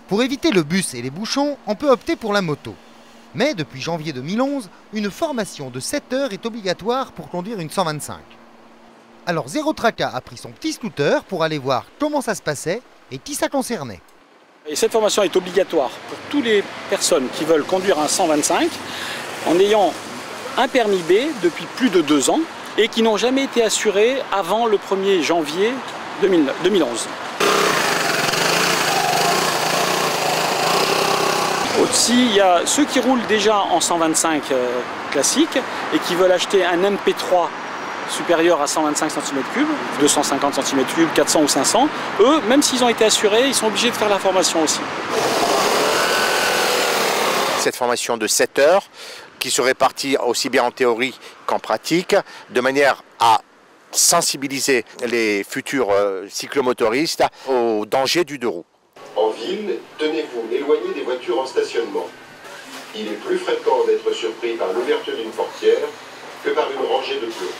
Pour éviter le bus et les bouchons, on peut opter pour la moto. Mais depuis janvier 2011, une formation de 7 heures est obligatoire pour conduire une 125. Alors Zéro Tracas a pris son petit scooter pour aller voir comment ça se passait et qui ça concernait. Et cette formation est obligatoire pour toutes les personnes qui veulent conduire un 125 en ayant un permis B depuis plus de 2 ans et qui n'ont jamais été assurés avant le 1er janvier 2011. Aussi, il y a ceux qui roulent déjà en 125 classique et qui veulent acheter un MP3 supérieur à 125 cm3, 250 cm3, 400 ou 500, eux, même s'ils ont été assurés, ils sont obligés de faire la formation aussi. Cette formation de 7 heures qui se répartit aussi bien en théorie qu'en pratique, de manière à sensibiliser les futurs cyclomotoristes aux dangers du 2 roues. En ville, tenez-vous éloigné des voitures en stationnement. Il est plus fréquent d'être surpris par l'ouverture d'une portière que par une rangée de plots.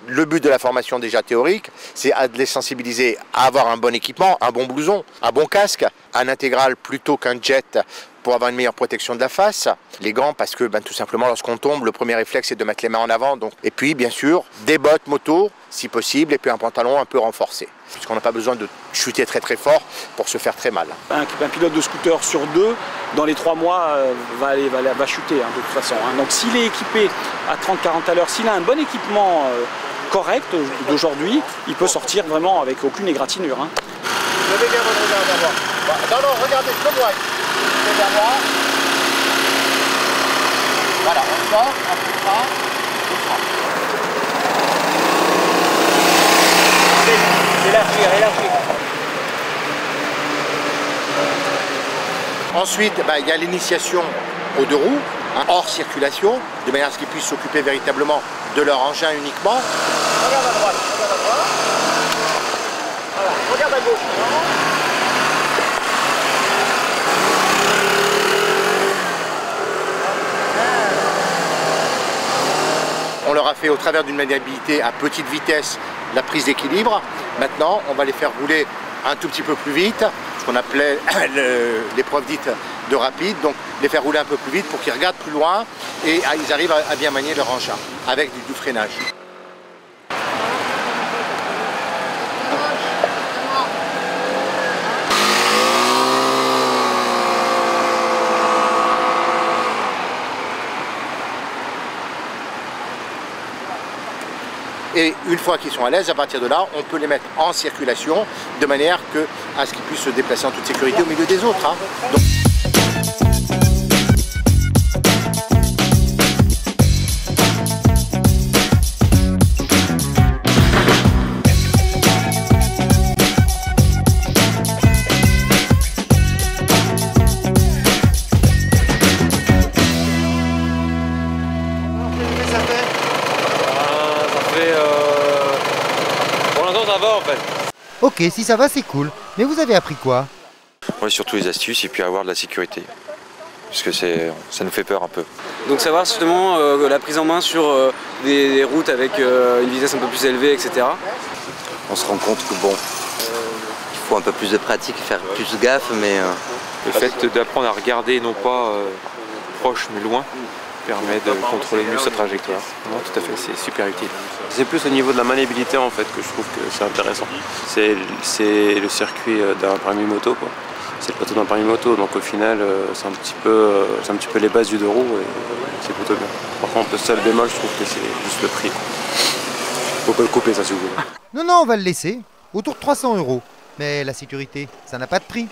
Le but de la formation déjà théorique, c'est de les sensibiliser à avoir un bon équipement, un bon blouson, un bon casque, un intégral plutôt qu'un jet pour avoir une meilleure protection de la face, les gants parce que tout simplement lorsqu'on tombe, le premier réflexe c'est de mettre les mains en avant. Donc. Et puis bien sûr, des bottes moto si possible et puis un pantalon un peu renforcé. Puisqu'on n'a pas besoin de chuter très très fort pour se faire très mal. Un pilote de scooter sur 2, dans les 3 mois, va chuter de toute façon. Donc s'il est équipé à 30-40 à l'heure, s'il a un bon équipement correct d'aujourd'hui, il peut sortir vraiment avec aucune égratignure. Vous devez bien votre regard vers moi. Non, regardez comme moi. Vers moi. Voilà, on sort, un peu de frein, Élargir. Ensuite, il y a l'initiation aux 2 roues, hors circulation, de manière à ce qu'ils puissent s'occuper véritablement de leur engin uniquement. Regarde à droite. Voilà, regarde à gauche. On leur a fait au travers d'une maniabilité à petite vitesse la prise d'équilibre. Maintenant, on va les faire rouler un tout petit peu plus vite, ce qu'on appelait l'épreuve dite de rapide, donc les faire rouler un peu plus vite pour qu'ils regardent plus loin et ils arrivent à bien manier leur engin avec du freinage. Et une fois qu'ils sont à l'aise, à partir de là, on peut les mettre en circulation de manière à ce qu'ils puissent se déplacer en toute sécurité au milieu des autres. Donc... Pour l'instant ça va en fait. Ok, si ça va c'est cool. Mais vous avez appris quoi? Ouais, surtout les astuces et puis avoir de la sécurité. Parce que ça nous fait peur un peu. Donc savoir justement la prise en main sur des routes avec une vitesse un peu plus élevée, etc. On se rend compte que il faut un peu plus de pratique, faire plus gaffe, mais... Le fait d'apprendre à regarder non pas proche mais loin permet de contrôler mieux sa trajectoire. Non, tout à fait, c'est super utile. C'est plus au niveau de la maniabilité en fait que je trouve que c'est intéressant. C'est le circuit d'un permis moto, quoi. C'est le plateau d'un permis moto, donc au final c'est un petit peu les bases du 2 roues et c'est plutôt bien. Par contre le seul bémol, je trouve que c'est juste le prix. Faut pas le couper ça si vous voulez. Non, on va le laisser. Autour de 300 €. Mais la sécurité, ça n'a pas de prix.